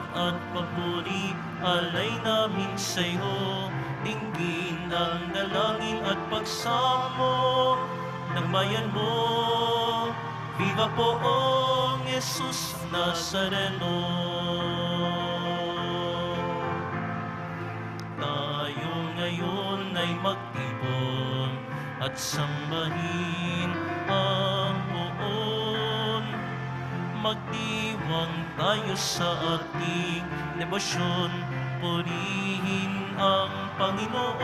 awit at papuri, alay namin sa'yo. Dinggin ang dalangin at pagsamo ng bayan mo. Viva Poong Jesus Nazareno. Tayo ngayon ay magtipon at sambahin ang Poon. Magdiwang tayo sa ating debosyon, purihin ang Panginoon.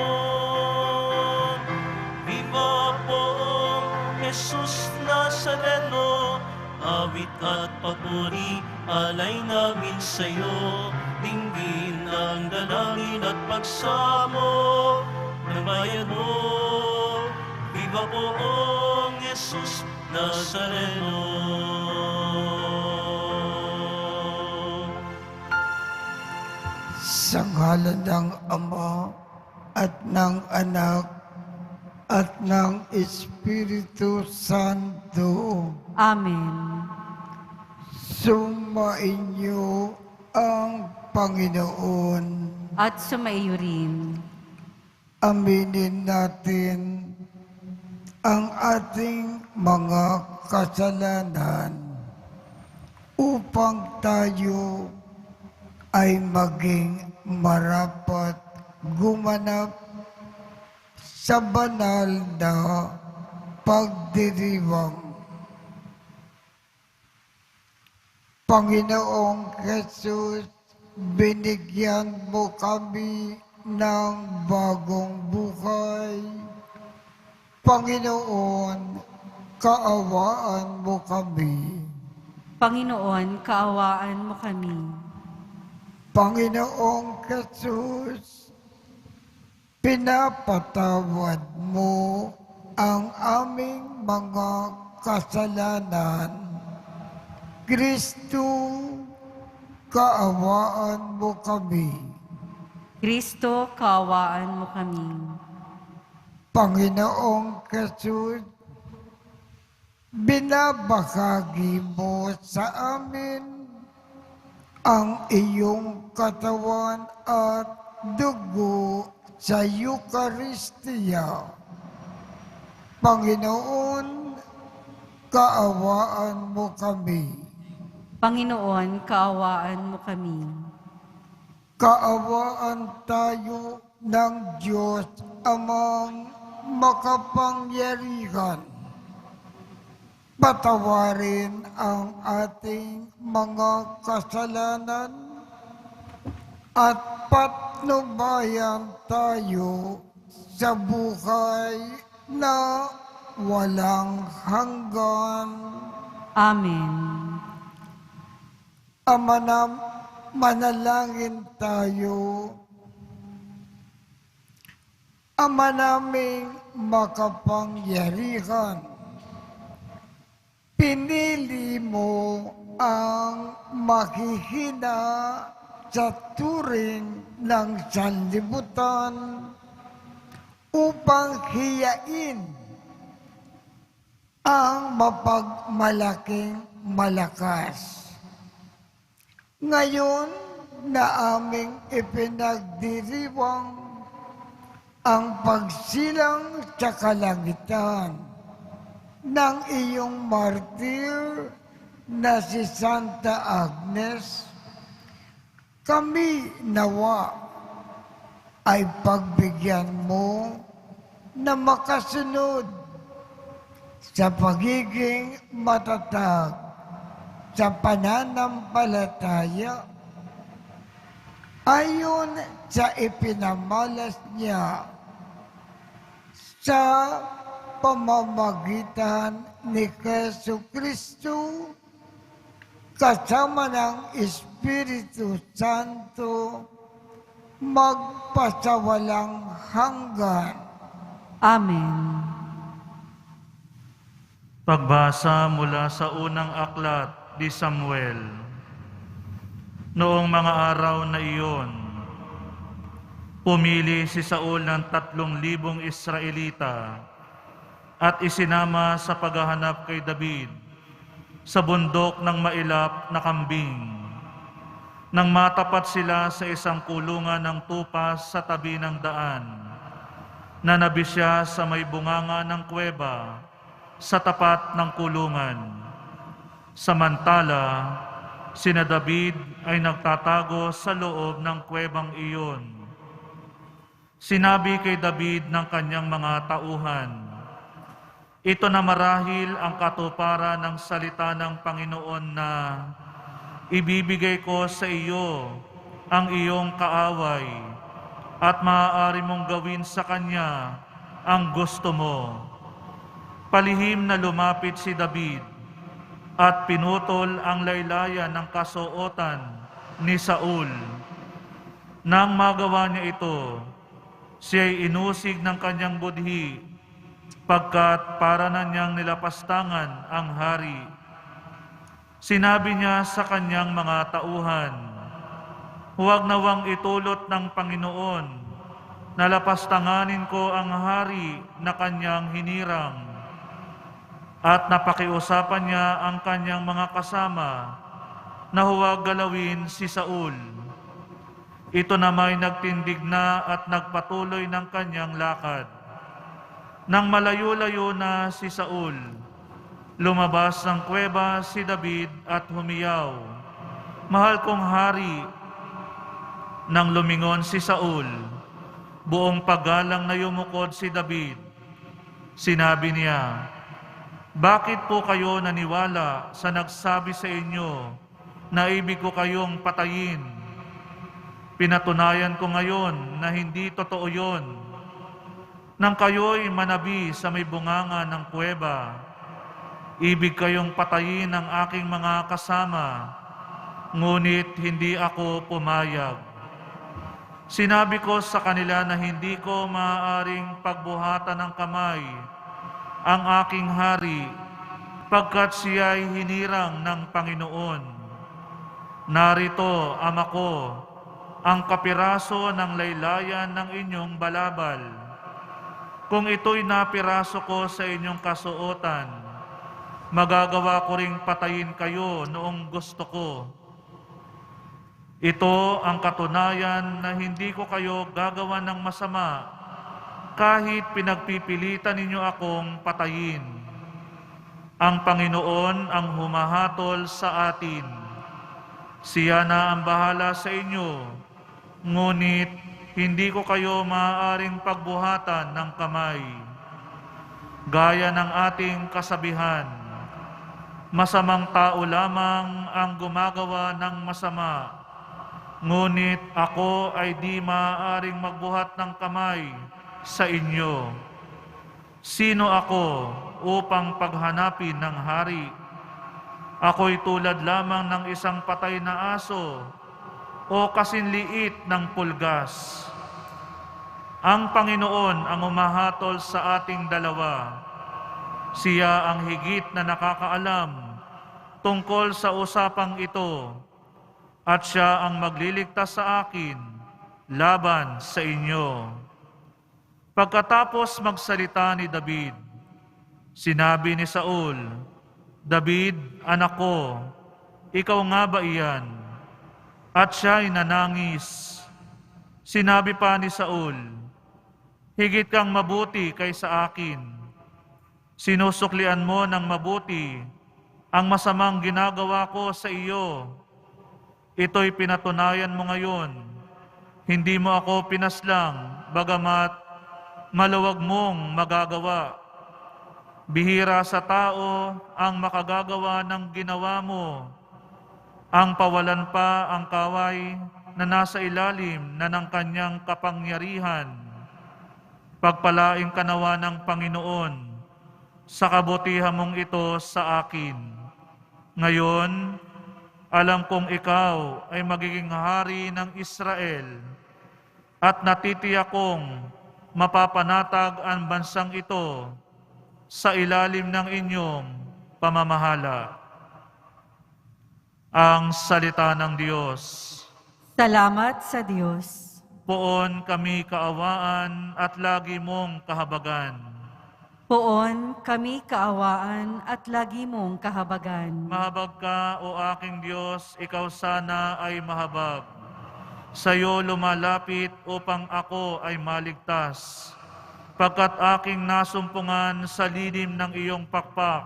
Viva Poong Jesus Nazareno, awit at papuri, alay namin sa'yo. Dinggin ang dalangin at pagsamo ng bayan mo. Viva Poong Jesus Nazareno. Sa ngalan ng Ama at ng Anak at ng Espiritu Santo. Amen. Sumainyo ang Panginoon. At sumaiyo rin. Aminin natin ang ating mga kasalanan upang tayo ay maging marapat gumanap sa banal na pagdiriwang. Panginoong Jesus, binigyan mo kami ng bagong buhay. Panginoon, kaawaan mo kami. Panginoon, kaawaan mo kami. Panginoong Jesus, pinapatawad mo ang aming mga kasalanan. Kristo, kaawaan mo kami. Kristo, kaawaan mo kami. Panginoong Jesus, binabahagi mo sa amin ang iyong katawan at dugo sa Eucharistia. Panginoon, kaawaan mo kami. Panginoon, kaawaan mo kami. Kaawaan tayo ng Diyos amang makapangyarihan. Patawarin ang ating mga kasalanan at patnubayan tayo sa buhay na walang hanggan. Amen. Ama na, manalangin tayo. Ama naming makapangyarihan, pinili mo ang mahihina sa turing ng sanlibutan upang hiyain ang mapagmalaking malakas. Ngayon na aming ipinagdiriwang ang pagsilang sa kalangitan ng iyong martir na si Santa Agnes, kami nawa ay pagbigyan mo na makasunod sa pagiging matatag sa pananampalataya ayon sa ipinamalas niya sa pamamagitan ni Jesucristo kasama ng Espiritu Santo magpasawalang hanggan. Amen. Pagbasa mula sa unang aklat ni Samuel. Noong mga araw na iyon, pumili si Saul ng 3,000 Israelita at isinama sa paghahanap kay David sa bundok ng mailap na kambing. Nang matapat sila sa isang kulungan ng tupas sa tabi ng daan, nanabi siya sa may bunganga ng kuweba sa tapat ng kulungan. Samantala, sina David ay nagtatago sa loob ng kuwebang iyon. Sinabi kay David ng kanyang mga tauhan, "Ito na marahil ang katuparan ng salita ng Panginoon na ibibigay ko sa iyo ang iyong kaaway at maaari mong gawin sa kanya ang gusto mo." Palihim na lumapit si David at pinutol ang laylayan ng kasuotan ni Saul. Nang magawa niya ito, siya'y inusig ng kanyang budhi pagkat para na niyang nilapastangan ang hari. Sinabi niya sa kanyang mga tauhan, "Huwag nawang itulot ng Panginoon na lapastanganin ko ang hari na kanyang hinirang." At napakiusapan niya ang kanyang mga kasama na huwag galawin si Saul. Ito nama'y nagtindig na at nagpatuloy ng kanyang lakad. Nang malayo-layo na si Saul, lumabas ng kuweba si David at humiyaw, "Mahal kong hari." Nang lumingon si Saul, buong paggalang na yumukod si David. Sinabi niya, "Bakit po kayo naniwala sa nagsabi sa inyo na ibig ko kayong patayin? Pinatunayan ko ngayon na hindi totoo yon. Nang kayo'y manabi sa may bunganga ng kuweba, ibig kayong patayin ng aking mga kasama, ngunit hindi ako pumayag. Sinabi ko sa kanila na hindi ko maaaring pagbuhatan ng kamay ang aking hari, pagkat siya'y hinirang ng Panginoon. Narito, ama ko, ang kapiraso ng laylayan ng inyong balabal. Kung ito'y napiraso ko sa inyong kasuotan, magagawa ko ring patayin kayo noong gusto ko. Ito ang katunayan na hindi ko kayo gagawa ng masama kahit pinagpipilitan ninyo akong patayin. Ang Panginoon ang humahatol sa atin. Siya na ang bahala sa inyo, ngunit hindi ko kayo maaaring pagbuhatan ng kamay. Gaya ng ating kasabihan, masamang tao lamang ang gumagawa ng masama, ngunit ako ay di maaaring magbuhat ng kamay sa inyo. Sino ako upang paghanapin ng hari? Ako'y tulad lamang ng isang patay na aso o kasinliit ng pulgas. Ang Panginoon ang umahatol sa ating dalawa. Siya ang higit na nakakaalam tungkol sa usapang ito, at siya ang magliligtas sa akin laban sa inyo." Pagkatapos magsalita ni David, sinabi ni Saul, "David, anak ko, ikaw nga ba iyan?" At siya'y nanangis. Sinabi pa ni Saul, "Higit kang mabuti kaysa akin. Sinusuklian mo ng mabuti ang masamang ginagawa ko sa iyo. Ito'y pinatunayan mo ngayon. Hindi mo ako pinaslang, bagamat maluwag mong magagawa. Bihira sa tao ang makagagawa ng ginawa mo. Ang pawalan pa ang kaway na nasa ilalim na ng kanyang kapangyarihan. Pagpalaing ka nawa ng Panginoon sa kabutihan mong ito sa akin. Ngayon, alam kong ikaw ay magiging hari ng Israel, at natitiyak kong mapapanatag ang bansang ito sa ilalim ng inyong pamamahala." Ang salita ng Diyos. Salamat sa Diyos. Poon kami kaawaan at lagi mong kahabagan. Poon kami kaawaan at lagi mong kahabagan. Mahabag ka, O aking Diyos, ikaw sana ay mahabag. Sa iyo lumalapit upang ako ay maligtas. Pagkat aking nasumpungan sa lilim ng iyong pakpak,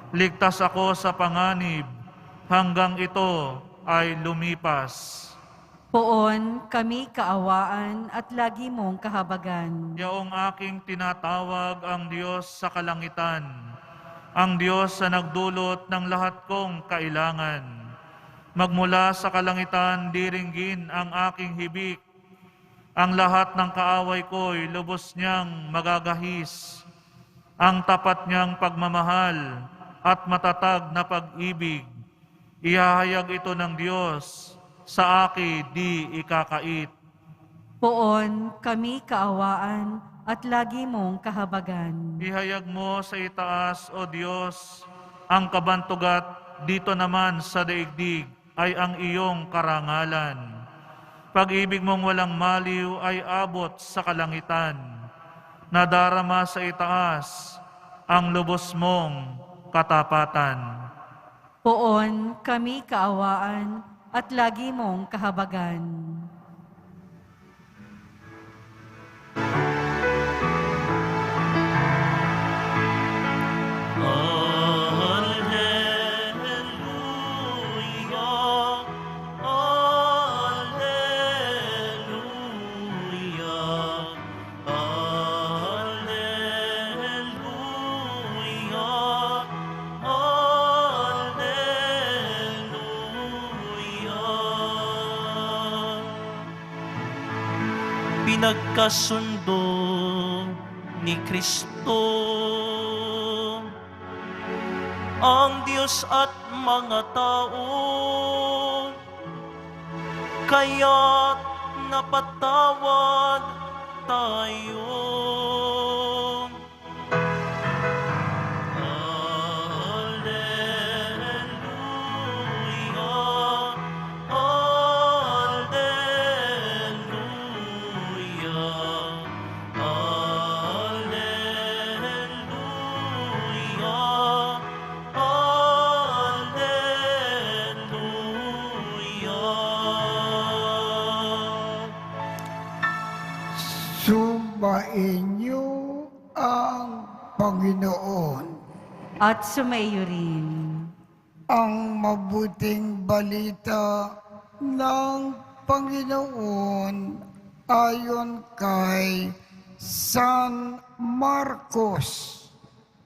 ligtas ako sa panganib hanggang ito ay lumipas. Poon kami kaawaan at lagi mong kahabagan. Yaong aking tinatawag ang Diyos sa kalangitan, ang Diyos sa nagdulot ng lahat kong kailangan. Magmula sa kalangitan, diringgin ang aking hibik. Ang lahat ng kaaway ko'y lubos niyang magagahis. Ang tapat niyang pagmamahal at matatag na pag-ibig, ihahayag ito ng Diyos, sa akin di ikakait. Poon kami kaawaan at lagi mong kahabagan. Ihayag mo sa itaas, O Diyos, ang kabantugat dito naman sa daigdig ay ang iyong karangalan. Pag-ibig mong walang maliw ay abot sa kalangitan. Nadarama sa itaas ang lubos mong katapatan. Poon kami kaawaan at lagi mong kahabagan. Pinagkasundo ni Kristo ang Diyos at mga tao, kaya't napatawad tayo. Sumainyo ang Panginoon. At sumaiyo rin. Ang mabuting balita ng Panginoon ayon kay San Marcos.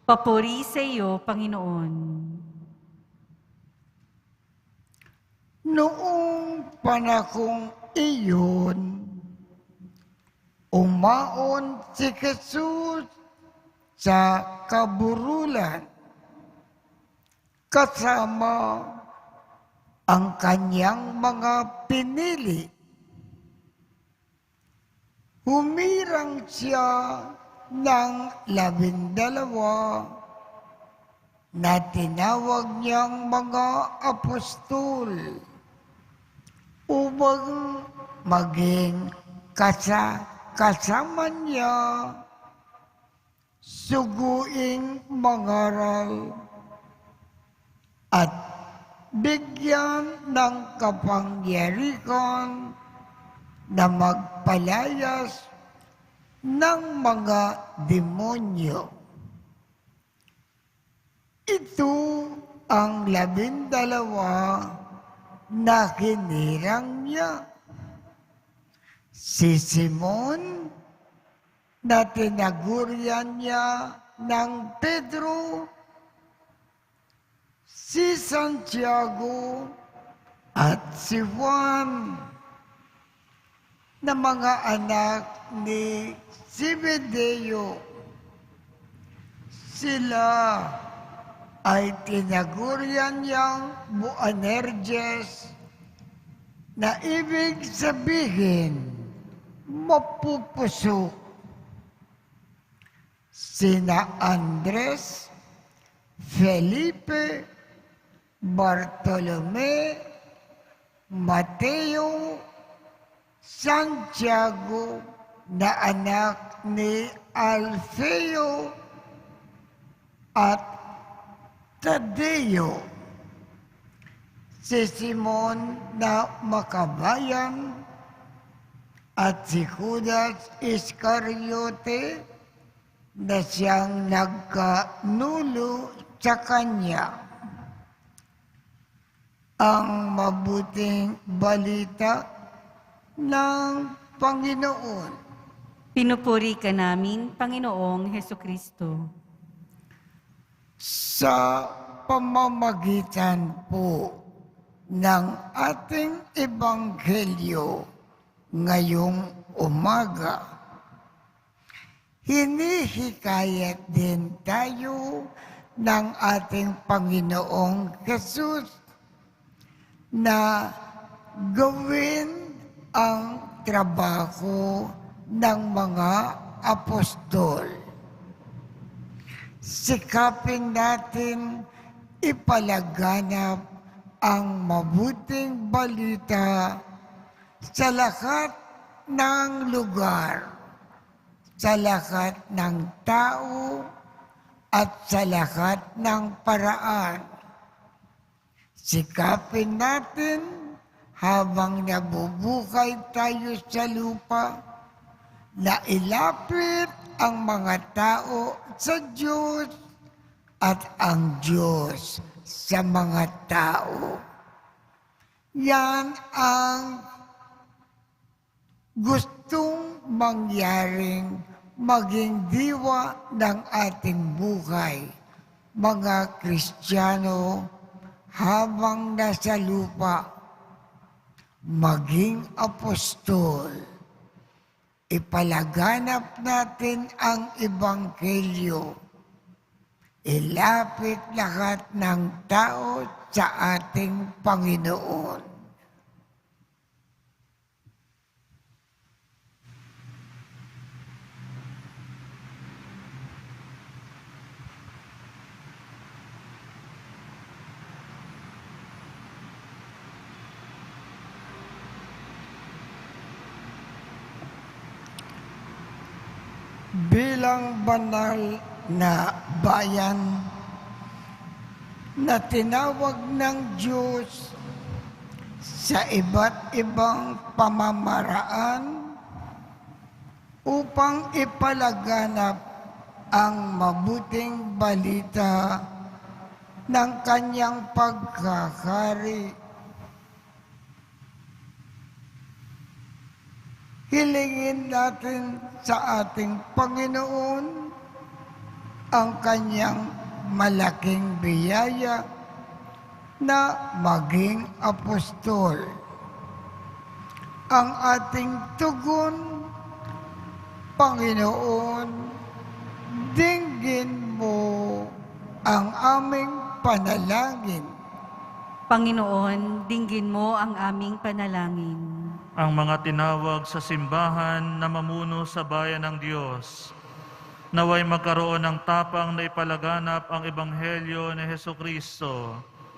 Papuri sa iyo, Panginoon. Noong panahong iyon, umaon si Jesus sa kaburulan kasama ang kanyang mga pinili. Humirang siya ng 12 na tinawag niyang mga apostol upang maging kasama niya suguing mangaral at bigyan ng kapangyarihan na magpalayas ng mga demonyo. Ito ang 12 na hinirang niya. Si Simon, na tinagurian niya ng Pedro, si Santiago at si Juan, na mga anak ni Zebedeo. Sila ay tinagurian niyang Boanerges, na ibig sabihin, mapupusok. Sina Andres, Felipe, Bartolome, Mateo, Santiago na anak ni Alfeo at Tadeo, si Simon na makabayan, at si Judas Iscariote na siyang nagkanulo sa kanya. Ang mabuting balita ng Panginoon. Pinupuri ka namin, Panginoong Hesukristo. Sa pamamagitan po ng ating ebanghelyo ngayong umaga, hinihikayat din tayo ng ating Panginoong Jesus na gawin ang trabaho ng mga apostol. Sikapin natin ipalaganap ang mabuting balita sa lahat ng lugar, sa lahat ng tao, at sa lahat ng paraan. Sikapin natin habang nabubuhay tayo sa lupa na ilapit ang mga tao sa Diyos at ang Diyos sa mga tao. Yan ang gustong mangyaring maging diwa ng ating buhay, mga Kristiyano, habang nasa lupa, maging apostol. Ipalaganap natin ang Ebanghelyo. Ilapit lahat ng tao sa ating Panginoon. Bilang banal na bayan na tinawag ng Diyos sa iba't ibang pamamaraan upang ipalaganap ang mabuting balita ng kanyang pagkakari. Hilingin natin sa ating Panginoon ang kanyang malaking biyaya na maging apostol. Ang ating tugon, Panginoon, dinggin mo ang aming panalangin. Panginoon, dinggin mo ang aming panalangin. Ang mga tinawag sa simbahan na mamuno sa bayan ng Diyos, naway magkaroon ng tapang na ipalaganap ang Ebanghelyo ni Hesukristo.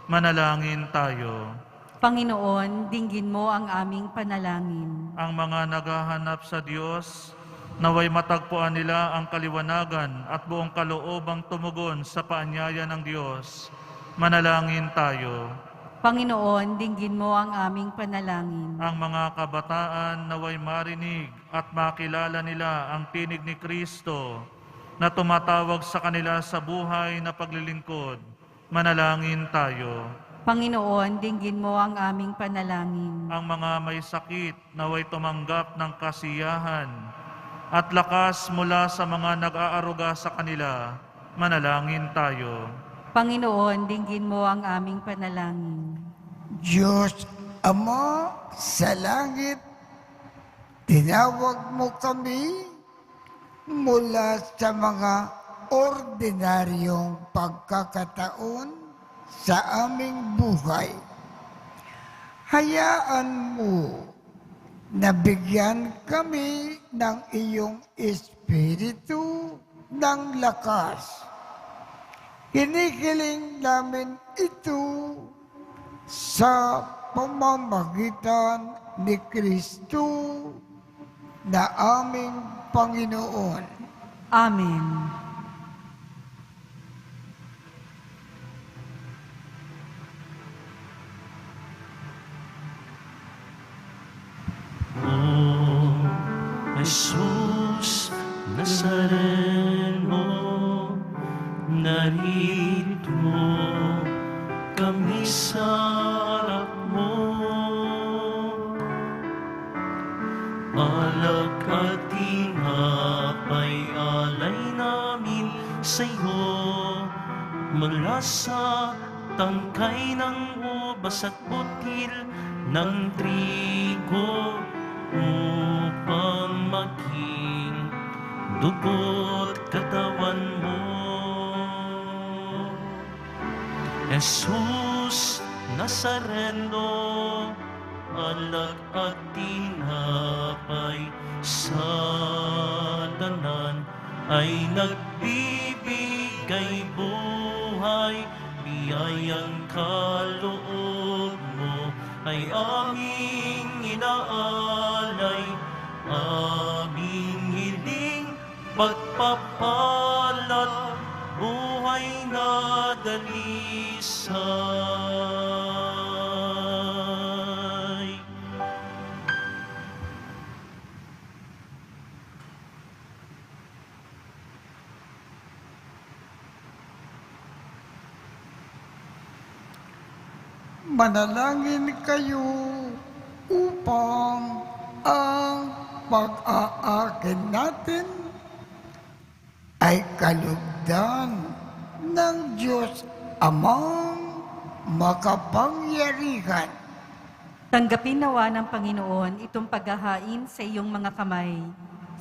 Manalangin tayo. Panginoon, dinggin mo ang aming panalangin. Ang mga naghahanap sa Diyos, naway matagpuan nila ang kaliwanagan at buong kaloobang tumugon sa paanyaya ng Diyos. Manalangin tayo. Panginoon, dinggin mo ang aming panalangin. Ang mga kabataan naway marinig at makilala nila ang tinig ni Kristo na tumatawag sa kanila sa buhay na paglilingkod. Manalangin tayo. Panginoon, dinggin mo ang aming panalangin. Ang mga may sakit naway tumanggap ng kasiyahan at lakas mula sa mga nag-aaruga sa kanila. Manalangin tayo. Panginoon, dinggin mo ang aming panalangin. Diyos Ama sa langit, tinawag mo kami mula sa mga ordinaryong pagkakataon sa aming buhay. Hayaan mo na bigyan kami ng iyong espiritu ng lakas. Hinihiling namin ito sa pamamagitan ni Kristo na aming Panginoon. Amen. Jesus Nazareno, narito kami sa harap mo. Alak at tinapay alay namin sa'yo, mula sa tangkay ng ubas at butil ng trigo, upang maging dugo't katawan mo. Jesus Nazareno, alak at tinapay sa tanan ay nagbibigay buhay. Biyayang kaloob mo ay aming inaalay, aming hiling pagpapalat, buhay na dalisay. Manalangin kayo upang ang pag-aakin natin ay kalugdan ng Diyos Amang makapangyarihan. Tanggapin nawa ng Panginoon itong paghahain sa iyong mga kamay,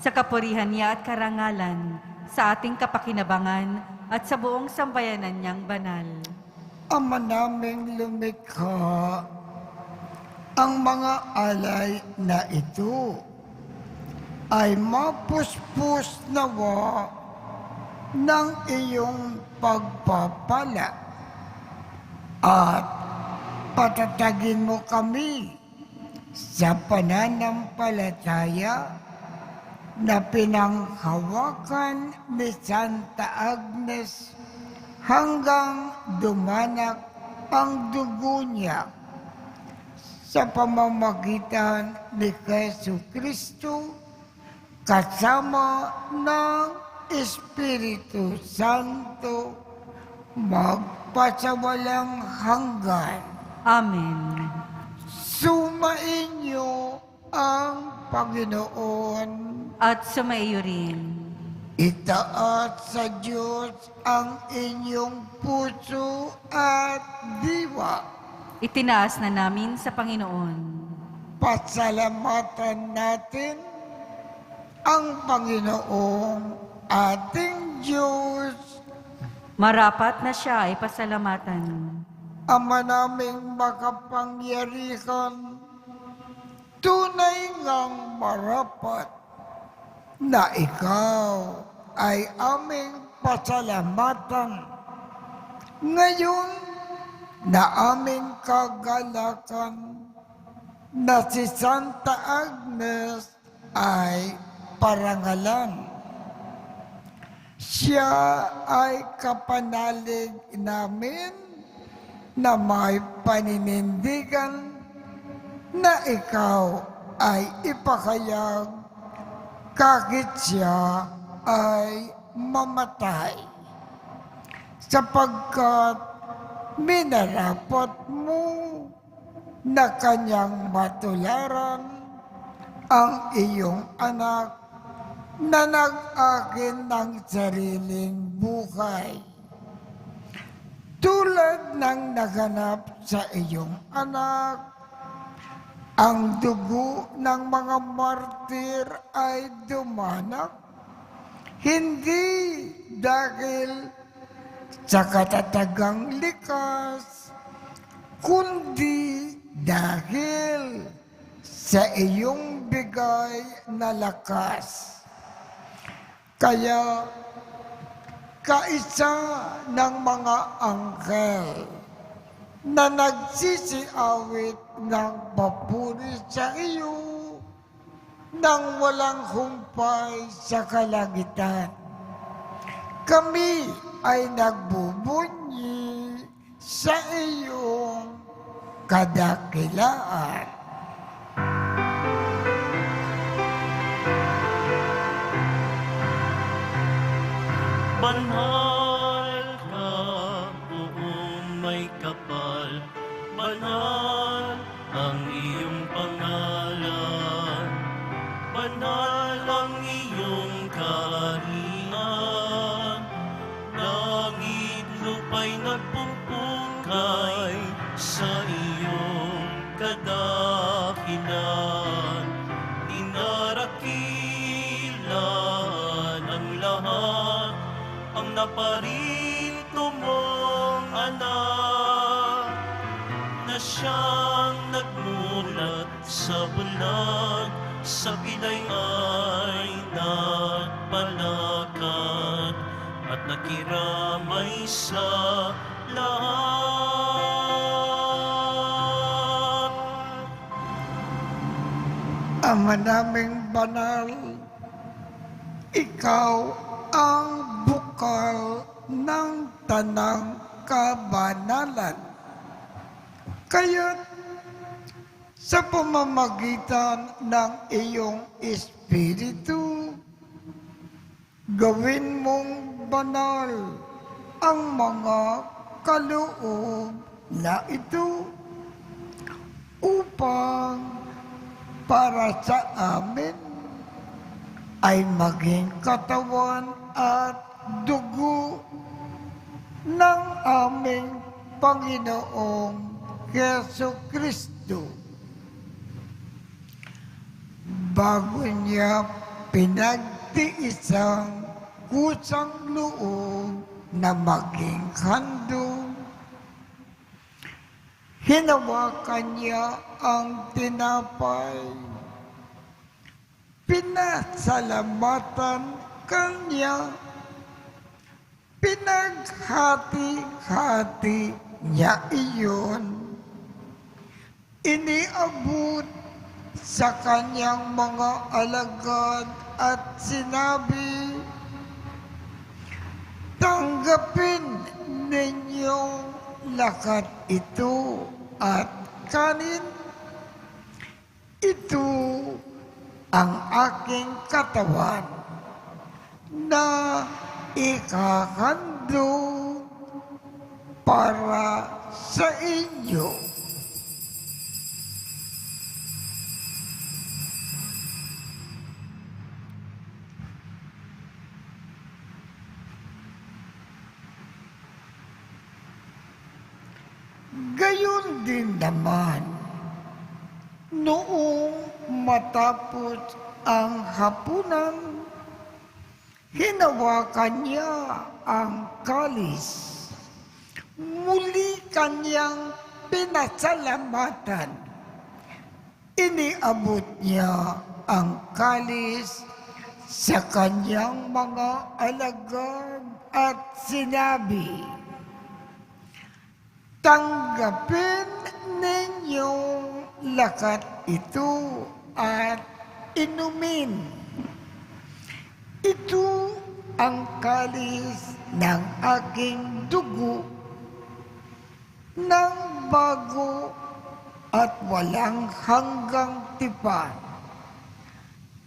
sa kapurihan niya at karangalan, sa ating kapakinabangan at sa buong sambayanan niyang banal. Ama naming lumikha, ang mga alay na ito ay mapuspos nawa ng iyong pagpapala at patatagin mo kami sa pananampalataya na pinanghawakan ni Santa Agnes hanggang dumanak ang dugo niya sa pamamagitan ni Jesucristo kasama ng Espiritu Santo magpasawalang hanggan. Amen. Sumainyo ang Panginoon. At sumaiyo rin. Itaas sa Diyos ang inyong puso at diwa. Itinaas na namin sa Panginoon. Pasalamatan natin ang Panginoong ating Diyos. Marapat na siya ay pasalamatan. Ama naming makapangyarihan, tunay ngang marapat na ikaw ay aming pasalamatan. Ngayon na aming kagalakan na si Santa Agnes ay parangalan. Siya ay kapanalig namin na may paninindigan na ikaw ay ipakayag kahit siya ay mamatay, sapagkat minarapat mo na kanyang matularan ang iyong anak na nag-akin ng sariling buhay. Tulad ng naganap sa iyong anak, ang dugo ng mga martir ay dumanak, hindi dahil sa katatagang likas, kundi dahil sa iyong bigay na lakas. Kaya kaisa ng mga anghel na nagsisiawit ng papuri sa iyo nang walang humpay sa kalangitan. Kami ay nagbubunyi sa iyong kadakilaan. banal ka, buong may kapal, banal ang iyong pangalan, banal ang iyong kaharian, langit lupa'y nagpupukay sa iyong kadakilan, dinarakilan ang lahat, ang naparinto mong anak, na siyang nagmulat sa bulag, sa pilay ay nagpalakad, at nakiramay sa lahat. Ama naming banal, ikaw ang bukal ng tanang kabanalan. Kaya't sa pamamagitan ng iyong Espiritu, gawin mong banal ang mga kaloob na ito upang para sa amin ay maging katawan at dugo ng aming Panginoong Yesu Kristo. Bago niya pinagtiisang kusang loob na maging handog, hinawakan niya ang tinapay, pinasalamatan kanya, pinaghati-hati niya iyon, iniabot sa kanyang mga alagad at sinabi, "Tanggapin ninyong lakat ito at kanin. Ito ang aking katawan na ikahandog para sa inyo." Gayon din naman, noong matapos ang hapunan, hinawakan niya ang kalis. Muli kanyang pinasalamatan. Iniabot niya ang kalis sa kanyang mga alagad at sinabi, "Tanggapin ninyong lakat ito at inumin. Ito ang kalis ng aking dugo ng bago at walang hanggang tipan.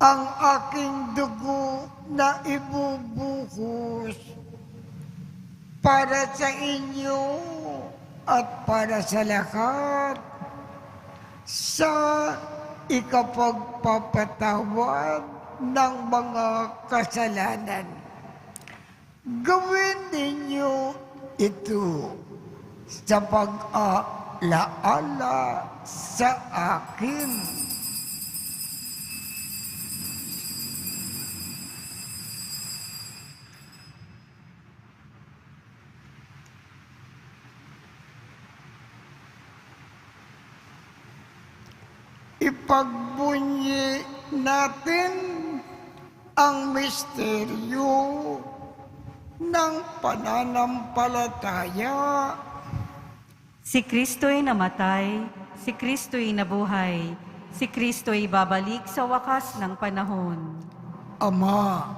Ang aking dugo na ibubuhos para sa inyo at para sa lahat sa ikapagpapatawad ng mga kasalanan. Gawin ninyo ito sa pag-alaala sa akin." Ipagbunyi natin ang misteryo ng pananampalataya. Si Kristo'y namatay, si Kristo'y nabuhay, si Kristo'y babalik sa wakas ng panahon. Ama,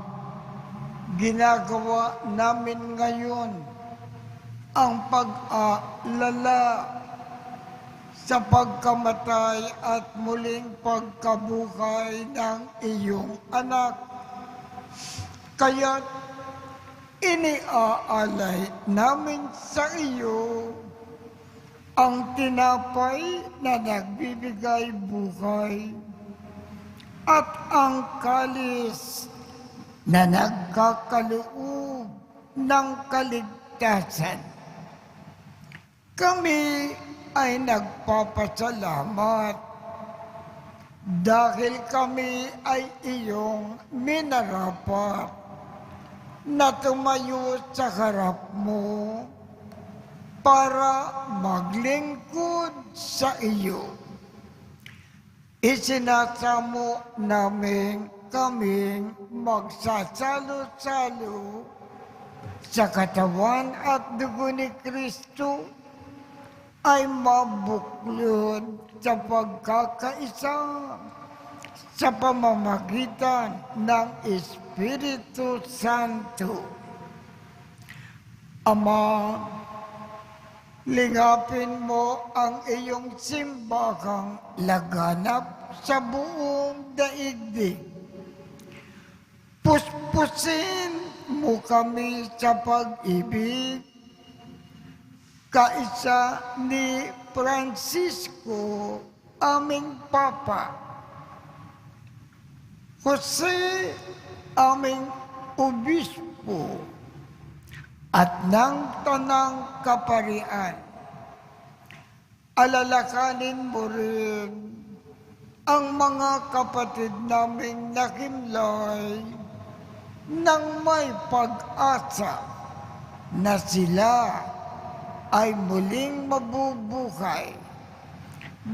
ginagawa namin ngayon ang pag-aalala sa pagkamatay at muling pagkabuhay ng iyong anak. Kaya't iniaalay namin sa iyo ang tinapay na nagbibigay buhay at ang kalis na nagkakaloob ng kaligtasan. Kami ay nagpapasalamat dahil kami ay iyong minarapat na tumayo sa harap mo para maglingkod sa iyo. Isinasamo namin kaming magsasalo-salo sa katawan at dugo ni Kristo ay mabuklod sa pagkakaisa sa pamamagitan ng Espiritu Santo. Ama, lingapin mo ang iyong simbahang laganap sa buong daigdig. Puspusin mo kami sa pag-ibig, kaisa ni Francisco, aming Papa, Jose, aming Obispo, at ng Tanang Kaparian. Alalakanin mo rin ang mga kapatid naming nakimlay nang may pag-asa na sila ay muling mabubuhay.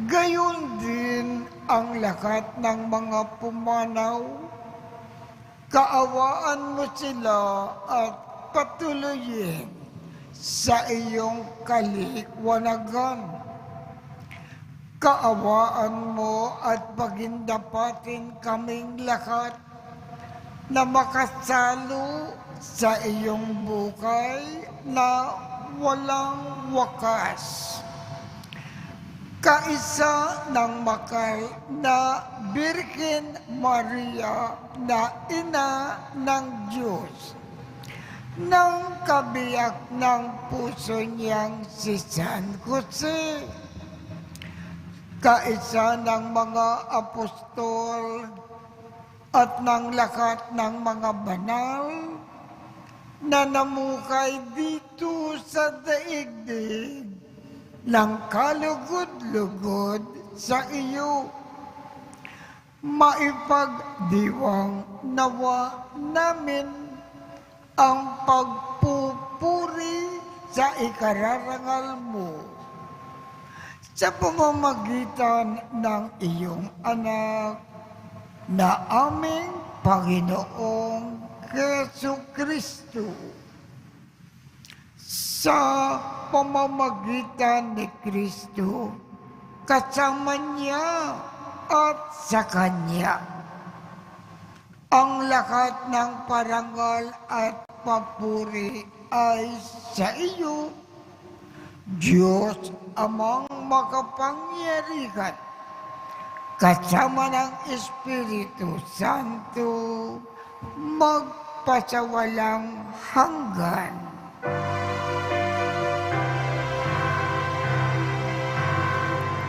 Gayon din ang lahat ng mga pumanaw. Kaawaan mo sila at patuloyin sa iyong kaliwanagan. Kaawaan mo at pagindapatin kaming lahat na makasalo sa iyong buhay na walang wakas. Kaisa ng makal na Birhen Maria na Ina ng Diyos, ng kabiyak ng puso niyang si San Jose, kaisa ng mga apostol at ng lahat ng mga banal na namukay dito sa daigdig ng kalugod-lugod sa iyo. Maipagdiwang nawa namin ang pagpupuri sa ikararangal mo sa pamamagitan ng iyong anak na aming Panginoong Jesucristo. Sa pamamagitan ni Kristo, kasama niya at sa Kanya, ang lahat ng parangal at papuri ay sa iyo, Diyos Amang makapangyarihan, kasama ng Espiritu Santo, magpasawalang hanggan.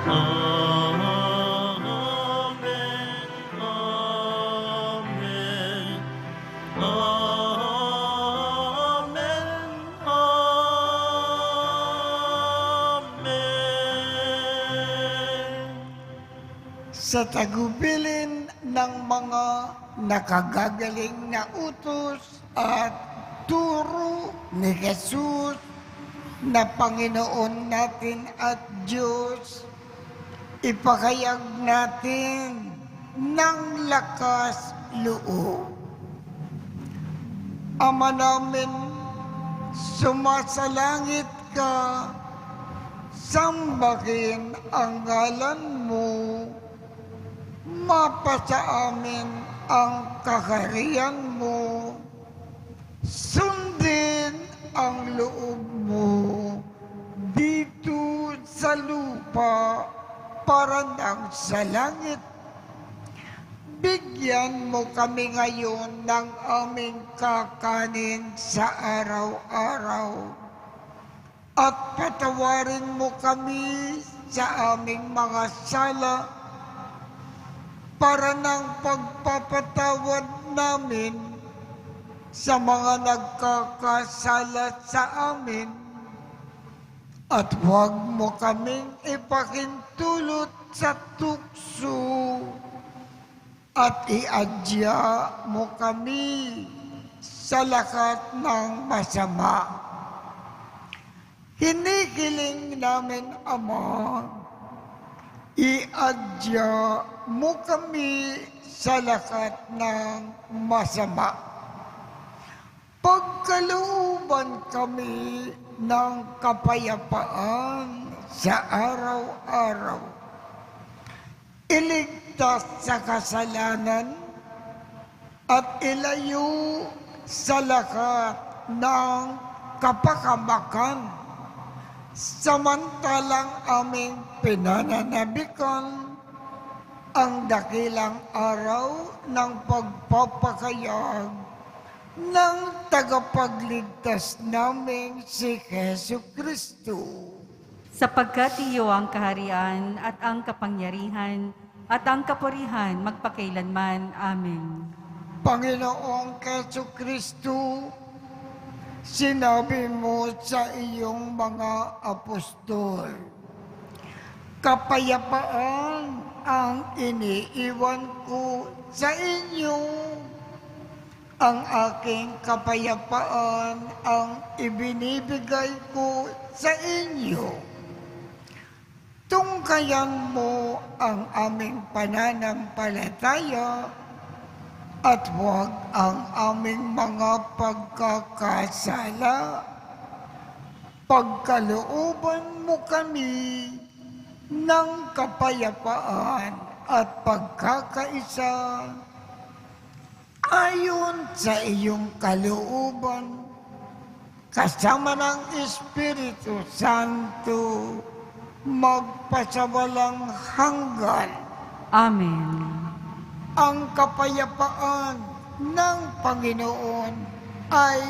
Amen, Amen, Amen, Amen. Sa tagubilin ng mga nakagagaling na utos at turo ni Jesus na Panginoon natin at Diyos, ipakayag natin ng lakas loob. Ama namin, sumasalangit ka, sambahin ang ngalan mo, mapasa amin ang kaharian mo, sundin ang loob mo dito sa lupa para nang sa langit. Bigyan mo kami ngayon ng aming kakanin sa araw-araw. At patawarin mo kami sa aming mga sala para ng pagpapatawad namin sa mga nagkakasala sa amin. At huwag mo kaming ipakintulot sa tukso at iadya mo kami sa lahat ng masama. Hinihiling namin, Ama, iadya mo kami sa lahat ng masama. Pagkalooban kami ng kapayapaan sa araw-araw. Iligtas sa kasalanan at ilayo sa lahat ng kapakamakan, samantalang aming pinananabikan ang dakilang araw ng pagpapakayag ng tagapagligtas namin si Jesucristo. Sapagkat iyo ang kaharian at ang kapangyarihan at ang kapurihan magpakailanman. Amen. Panginoong Jesucristo, sinabi mo sa iyong mga apostol, kapayapaan ang iniiwan ko sa inyo. Ang aking kapayapaan ang ibinibigay ko sa inyo. Tungkayan mo ang aming pananampalataya at huwag ang aming mga pagkakasala. Pagkalooban mo kami ng kapayapaan at pagkakaisa ayon sa iyong kalooban, kasama ng Espiritu Santo, magpasawalang hanggan. Amen. Ang kapayapaan ng Panginoon ay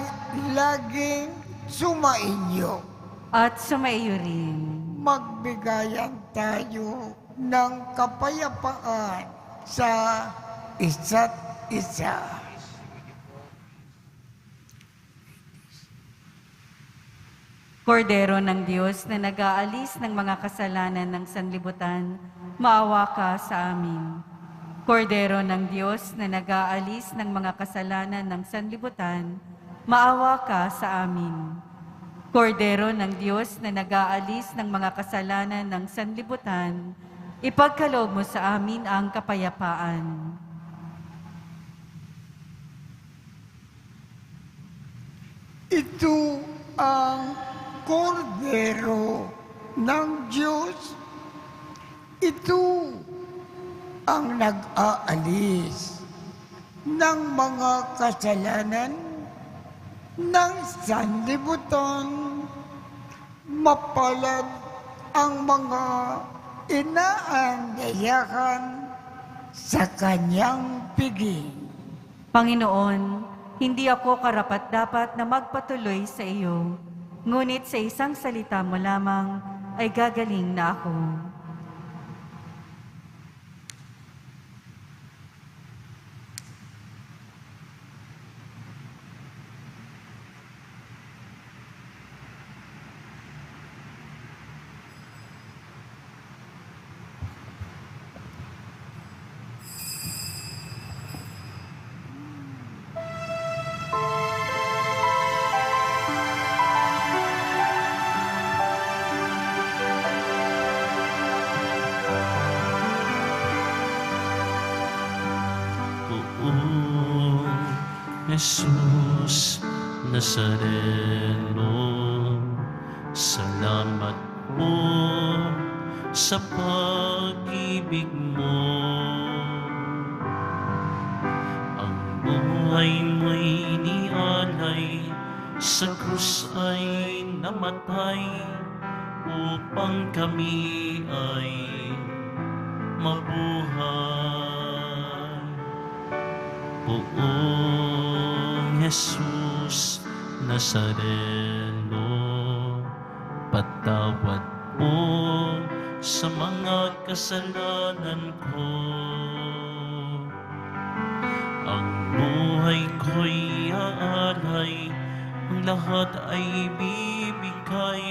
laging sumainyo. At sumaiyo rin. Magbigayan tayo ng kapayapaan sa isa't isa. Kordero ng Diyos na nag-aalis ng mga kasalanan ng sanlibutan, maawa ka sa amin. Kordero ng Diyos na nag-aalis ng mga kasalanan ng sanlibutan, maawa ka sa amin. Kordero ng Diyos na nag-aalis ng mga kasalanan ng sanlibutan, ipagkaloob mo sa amin ang kapayapaan. Ito ang Kordero ng Diyos. Ito ang nag-aalis ng mga kasalanan ng sanlibutan. Mapalad ang mga inaanyayahan sa kanyang piging. Panginoon, hindi ako karapat-dapat na magpatuloy sa iyo, ngunit sa isang salita mo lamang ay gagaling na ako. Jesus Nazareno, salamat po sa pag-ibig mo. Ang buhay mo'y inialay, sa krus ay namatay, upang kami ay mabuhay. Poong Jesus Nazareno, patawad po sa mga kasalanan ko. Ang buhay ko'y aalay, ang lahat ay ibibigay,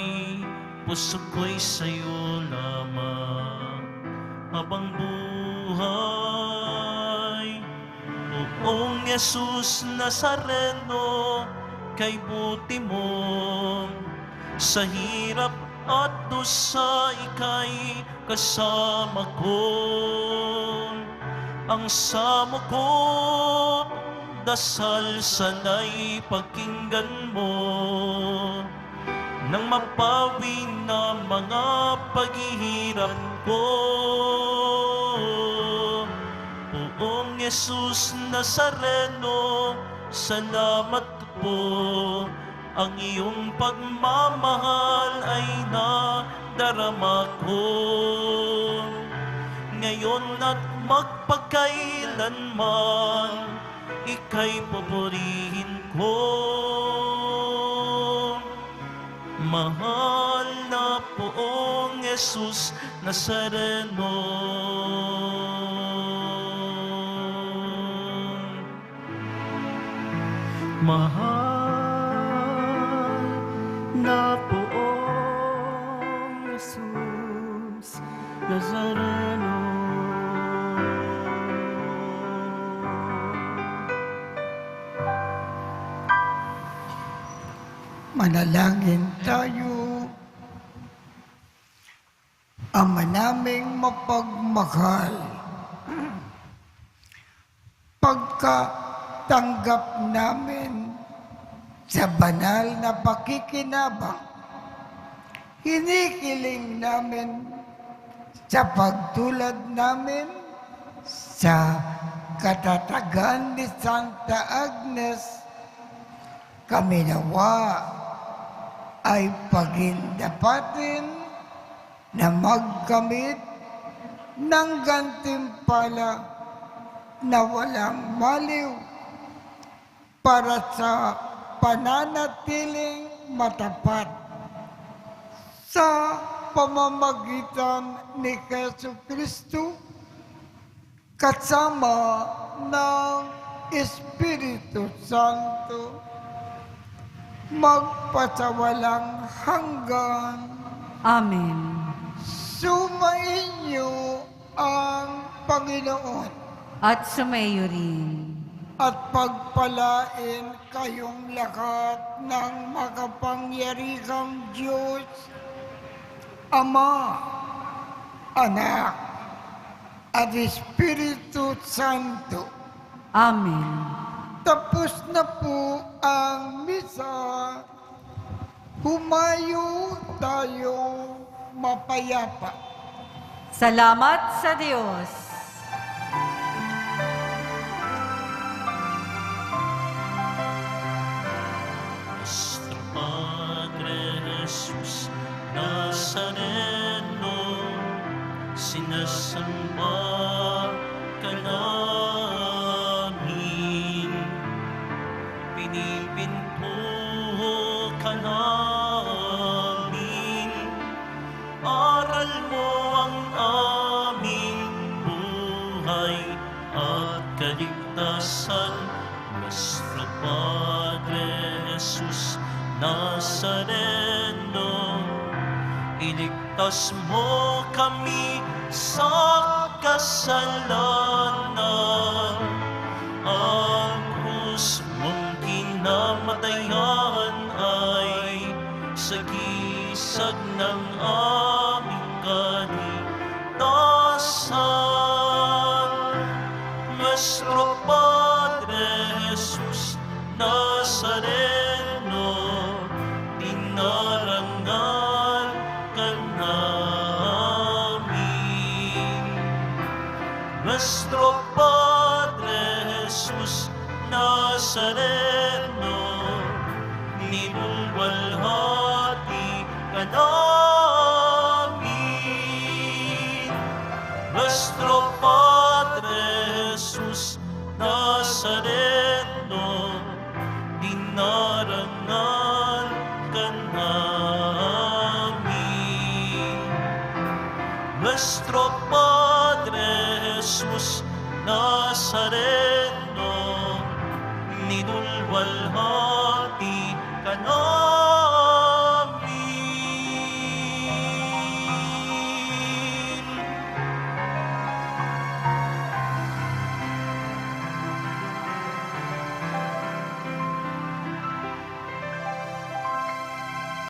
puso ko'y sa'yo lamang habang buhay. Poong Jesus Nazareno, kay buti mo sa hirap at dusa ika'y kasama ko. Ang samo ko, dasal sana'y pakinggan mo, nang mapawi na mga paghihirap ko. Poong Jesus Nazareno, salamat po. Ang iyong pagmamahal ay nadarama ko. Ngayon at magpakailanman, ika'y pupurihin ko. Mahal na Poong Jesus Nazareno, mahal na Poong Jesus Nazareno. Manalangin tayo. Ama naming mapagmahal, pagkatanggap namin sa banal na pakikinabang, hinikiling namin sa pagtulad namin sa katatagan ni Santa Agnes, kami nawa ay pagindapatin na magkamit ng gantimpala na walang maliw para sa pananatiling matapat sa pamamagitan ni Jesucristo kasama ng Espiritu Santo, magpasawalang hanggan. Amen. Sumainyo ang Panginoon At sumayo rin. at pagpalain kayong lahat ng makapangyarihang Diyos, Ama, Anak, at Espiritu Santo. Amen. Tapos na po ang misa. Humayo tayo mapayapa. Salamat sa Diyos. Nuestro Padre Jesus Nazareno, sinasamba ka namin, pinipinto ka namin, aral mo ang aming buhay at kaligtasan. Nuestro Padre Jesus Nazareno, iligtas mo kami sa kasalanan. Ang krus mong kinamatayan ay sagisag ng aming kaligtasan. Nuestro Padre Jesus Nazareno, dinarangal ka namin. Nuestro Padre Jesus Nazareno, nilulwalhati ka namin. Nuestro Padre Jesus Nazareno, dinarangan ka namin. Nuestro Padre Jesus Nazareno, ninulwalhati ka namin.